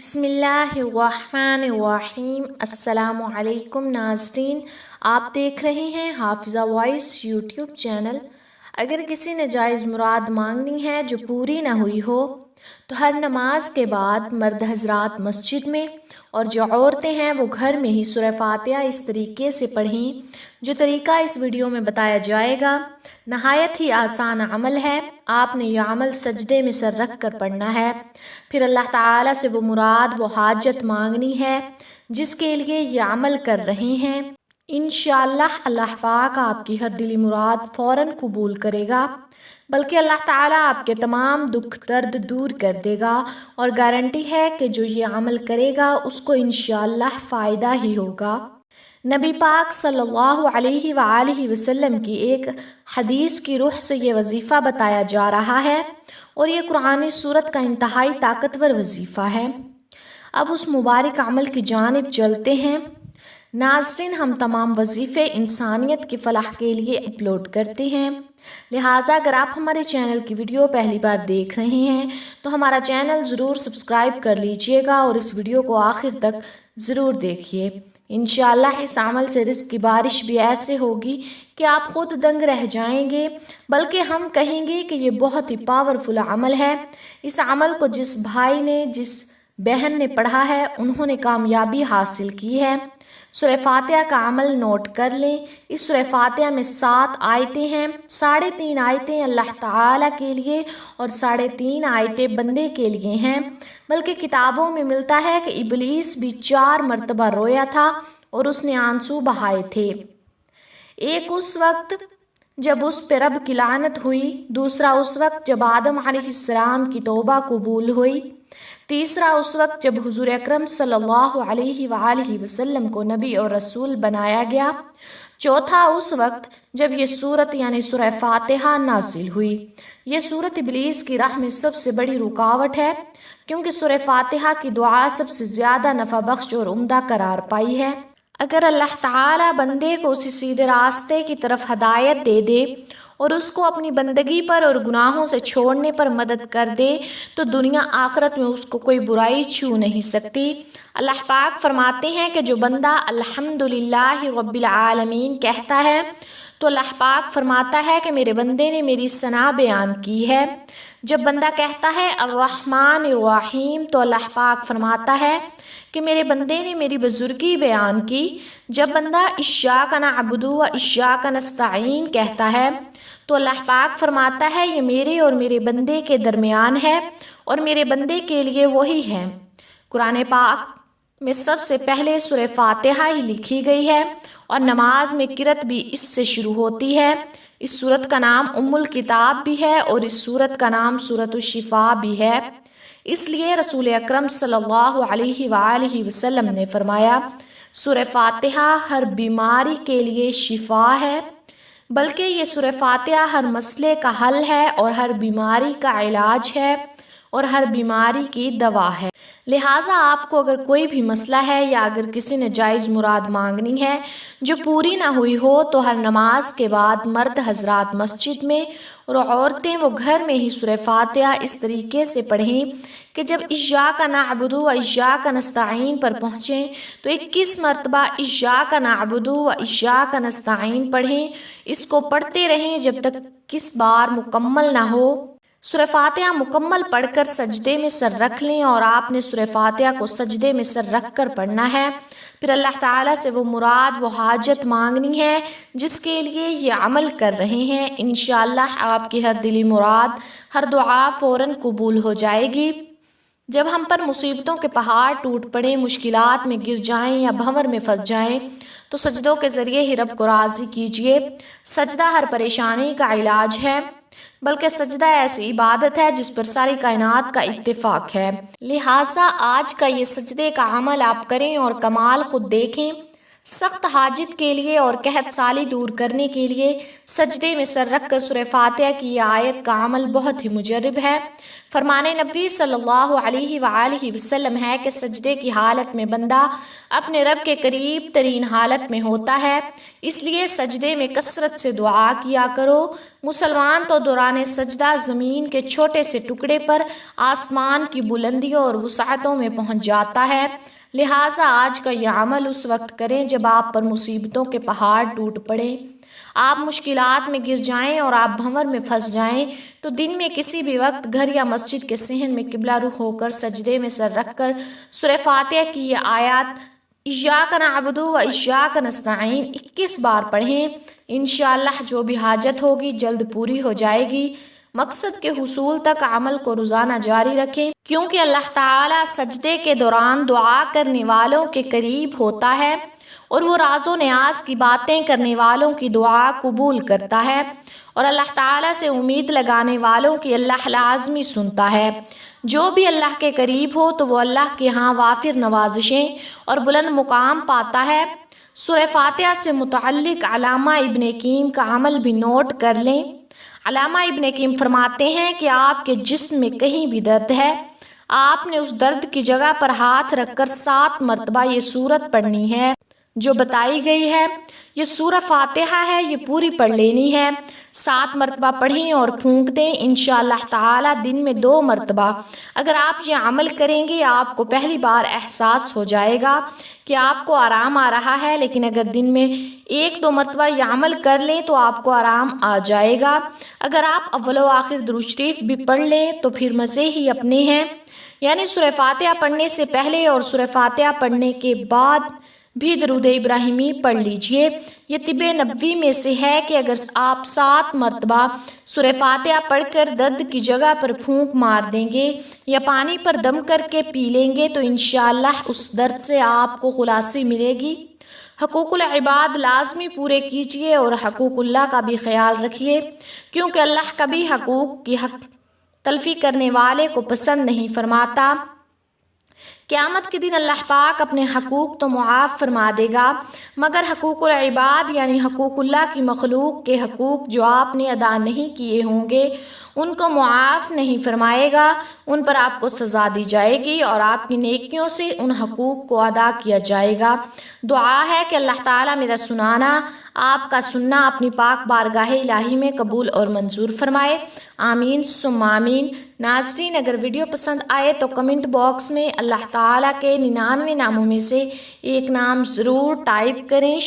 بسم اللہ الرحمن الرحیم۔ السلام علیکم ناظرین، آپ دیکھ رہے ہیں حافظہ وائس یوٹیوب چینل۔ اگر کسی نے جائز مراد مانگنی ہے جو پوری نہ ہوئی ہو تو ہر نماز کے بعد مرد حضرات مسجد میں اور جو عورتیں ہیں وہ گھر میں ہی سورہ فاتحہ اس طریقے سے پڑھیں جو طریقہ اس ویڈیو میں بتایا جائے گا۔ نہایت ہی آسان عمل ہے۔ آپ نے یہ عمل سجدے میں سر رکھ کر پڑھنا ہے، پھر اللہ تعالیٰ سے وہ مراد وہ حاجت مانگنی ہے جس کے لیے یہ عمل کر رہے ہیں۔ انشاءاللہ اللہ پاک آپ کی ہر دلی مراد فوراً قبول کرے گا، بلکہ اللہ تعالیٰ آپ کے تمام دکھ درد دور کر دے گا، اور گارنٹی ہے کہ جو یہ عمل کرے گا اس کو انشاءاللہ فائدہ ہی ہوگا۔ نبی پاک صلی اللہ علیہ وآلہ وسلم کی ایک حدیث کی روح سے یہ وظیفہ بتایا جا رہا ہے، اور یہ قرآنی سورت کا انتہائی طاقتور وظیفہ ہے۔ اب اس مبارک عمل کی جانب چلتے ہیں۔ ناظرین، ہم تمام وظیفے انسانیت کی فلاح کے لیے اپلوڈ کرتے ہیں، لہٰذا اگر آپ ہمارے چینل کی ویڈیو پہلی بار دیکھ رہے ہیں تو ہمارا چینل ضرور سبسکرائب کر لیجئے گا اور اس ویڈیو کو آخر تک ضرور دیکھیے۔ انشاءاللہ اس عمل سے رزق کی بارش بھی ایسے ہوگی کہ آپ خود دنگ رہ جائیں گے، بلکہ ہم کہیں گے کہ یہ بہت ہی پاورفل عمل ہے۔ اس عمل کو جس بھائی نے جس بہن نے پڑھا ہے انہوں نے کامیابی حاصل کی ہے۔ سورہ فاتحہ کا عمل نوٹ کر لیں۔ اس سورہ فاتحہ میں 7 آیتیں ہیں، 3.5 آیتیں اللہ تعالیٰ کے لیے اور 3.5 آیتیں بندے کے لیے ہیں، بلکہ کتابوں میں ملتا ہے کہ ابلیس بھی 4 مرتبہ رویا تھا اور اس نے آنسو بہائے تھے۔ ایک اس وقت جب اس پہ رب کی لعنت ہوئی، دوسرا اس وقت جب آدم علیہ السلام کی توبہ قبول ہوئی، تیسرا اس وقت جب حضور اکرم صلی اللہ علیہ وآلہ وسلم کو نبی اور رسول بنایا گیا، چوتھا اس وقت جب یہ سورت یعنی سورہ فاتحہ نازل ہوئی۔ یہ سورت ابلیس کی راہ میں سب سے بڑی رکاوٹ ہے، کیونکہ سورہ فاتحہ کی دعا سب سے زیادہ نفع بخش اور عمدہ قرار پائی ہے۔ اگر اللہ تعالیٰ بندے کو اسی سیدھے راستے کی طرف ہدایت دے دے اور اس کو اپنی بندگی پر اور گناہوں سے چھوڑنے پر مدد کر دے تو دنیا آخرت میں اس کو کوئی برائی چھو نہیں سکتی۔ اللہ پاک فرماتے ہیں کہ جو بندہ الحمدللہ رب العالمین کہتا ہے تو اللہ پاک فرماتا ہے کہ میرے بندے نے میری ثنا بیان کی ہے۔ جب بندہ کہتا ہے الرحمن الرحیم تو اللہ پاک فرماتا ہے کہ میرے بندے نے میری بزرگی بیان کی۔ جب بندہ اشیاک نعبد و اشیاک نستعین کہتا ہے تو اللہ پاک فرماتا ہے یہ میرے اور میرے بندے کے درمیان ہے اور میرے بندے کے لیے وہی ہے۔ قرآن پاک میں سب سے پہلے سورہ فاتحہ ہی لکھی گئی ہے اور نماز میں قرأت بھی اس سے شروع ہوتی ہے۔ اس سورت کا نام ام الکتاب بھی ہے اور اس سورت کا نام سورۃ الشفاء بھی ہے۔ اس لیے رسول اکرم صلی اللہ علیہ وآلہ وسلم نے فرمایا سورہ فاتحہ ہر بیماری کے لیے شفا ہے، بلکہ یہ سورہ فاتحہ ہر مسئلے کا حل ہے اور ہر بیماری کا علاج ہے اور ہر بیماری کی دوا ہے۔ لہٰذا آپ کو اگر کوئی بھی مسئلہ ہے یا اگر کسی نے جائز مراد مانگنی ہے جو پوری نہ ہوئی ہو تو ہر نماز کے بعد مرد حضرات مسجد میں اور عورتیں وہ گھر میں ہی سورہ فاتحہ اس طریقے سے پڑھیں کہ جب اشیاک نعبد و اشیاک نستعین پر پہنچیں تو 21 مرتبہ اشیاک نعبد و اشیاک نستعین پڑھیں۔ اس کو پڑھتے رہیں جب تک کس بار مکمل نہ ہو۔ سورہ فاتحہ مکمل پڑھ کر سجدے میں سر رکھ لیں، اور آپ نے سورہ فاتحہ کو سجدے میں سر رکھ کر پڑھنا ہے۔ پھر اللہ تعالیٰ سے وہ مراد وہ حاجت مانگنی ہے جس کے لیے یہ عمل کر رہے ہیں۔ انشاءاللہ آپ کی ہر دلی مراد، ہر دعا فوراً قبول ہو جائے گی۔ جب ہم پر مصیبتوں کے پہاڑ ٹوٹ پڑیں، مشکلات میں گر جائیں یا بھنور میں پھنس جائیں تو سجدوں کے ذریعے ہی رب کو راضی کیجیے۔ سجدہ ہر پریشانی کا علاج ہے، بلکہ سجدہ ایسی عبادت ہے جس پر ساری کائنات کا اتفاق ہے۔ لہٰذا آج کا یہ سجدے کا عمل آپ کریں اور کمال خود دیکھیں۔ سخت حاجت کے لیے اور قحط سالی دور کرنے کے لیے سجدے میں سر رکھ کر سورہ فاتحہ کی یہ آیت کا عمل بہت ہی مجرب ہے۔ فرمان نبی صلی اللہ علیہ وآلہ وسلم ہے کہ سجدے کی حالت میں بندہ اپنے رب کے قریب ترین حالت میں ہوتا ہے، اس لیے سجدے میں کثرت سے دعا کیا کرو۔ مسلمان تو دوران سجدہ زمین کے چھوٹے سے ٹکڑے پر آسمان کی بلندیوں اور وسعتوں میں پہنچ جاتا ہے، لہٰذا آج کا یہ عمل اس وقت کریں جب آپ پر مصیبتوں کے پہاڑ ٹوٹ پڑیں، آپ مشکلات میں گر جائیں اور آپ بھنور میں پھنس جائیں، تو دن میں کسی بھی وقت گھر یا مسجد کے صحن میں قبلہ رخ ہو کر سجدے میں سر رکھ کر سورہ فاتحہ کی یہ آیات ایاک نعبد و ایاک نستعین 21 بار پڑھیں، انشاءاللہ جو بھی حاجت ہوگی جلد پوری ہو جائے گی۔ مقصد کے حصول تک عمل کو روزانہ جاری رکھیں، کیونکہ اللہ تعالیٰ سجدے کے دوران دعا کرنے والوں کے قریب ہوتا ہے اور وہ راز و نیاز کی باتیں کرنے والوں کی دعا قبول کرتا ہے، اور اللہ تعالیٰ سے امید لگانے والوں کی اللہ لازمی سنتا ہے۔ جو بھی اللہ کے قریب ہو تو وہ اللہ کے ہاں وافر نوازشیں اور بلند مقام پاتا ہے۔ سورہ فاتحہ سے متعلق علامہ ابن قیم کا عمل بھی نوٹ کر لیں۔ علامہ ابن قیم فرماتے ہیں کہ آپ کے جسم میں کہیں بھی درد ہے، آپ نے اس درد کی جگہ پر ہاتھ رکھ کر 7 مرتبہ یہ سورت پڑھنی ہے جو بتائی گئی ہے۔ یہ سورہ فاتحہ ہے، یہ پوری پڑھ لینی ہے، 7 مرتبہ پڑھیں اور پھونک دیں، انشاءاللہ تعالی دن میں 2 مرتبہ۔ اگر آپ یہ عمل کریں گے آپ کو پہلی بار احساس ہو جائے گا کہ آپ کو آرام آ رہا ہے، لیکن اگر دن میں 1-2 مرتبہ یہ عمل کر لیں تو آپ کو آرام آ جائے گا۔ اگر آپ اول و آخر درود شریف بھی پڑھ لیں تو پھر مزے ہی اپنے ہیں، یعنی سورہ فاتحہ پڑھنے سے پہلے اور سورہ فاتحہ پڑھنے کے بعد بھی درود ابراہیمی پڑھ لیجئے۔ یہ طب نبوی میں سے ہے کہ اگر آپ 7 مرتبہ سورہ فاتحہ پڑھ کر درد کی جگہ پر پھونک مار دیں گے یا پانی پر دم کر کے پی لیں گے تو انشاءاللہ اس درد سے آپ کو خلاصی ملے گی۔ حقوق العباد لازمی پورے کیجئے اور حقوق اللہ کا بھی خیال رکھیے، کیونکہ اللہ کبھی حقوق کی حق تلفی کرنے والے کو پسند نہیں فرماتا۔ قیامت کے دن اللہ پاک اپنے حقوق تو معاف فرما دے گا، مگر حقوق العباد یعنی حقوق اللہ کی مخلوق کے حقوق جو آپ نے ادا نہیں کیے ہوں گے ان کو معاف نہیں فرمائے گا، ان پر آپ کو سزا دی جائے گی اور آپ کی نیکیوں سے ان حقوق کو ادا کیا جائے گا۔ دعا ہے کہ اللہ تعالیٰ میرا سنانا، آپ کا سننا اپنی پاک بارگاہ الہی میں قبول اور منظور فرمائے، آمین ثم آمین۔ ناظرین اگر ویڈیو پسند آئے تو کمنٹ باکس میں اللہ تعالیٰ کے 99 ناموں میں سے ایک نام ضرور ٹائپ کریں۔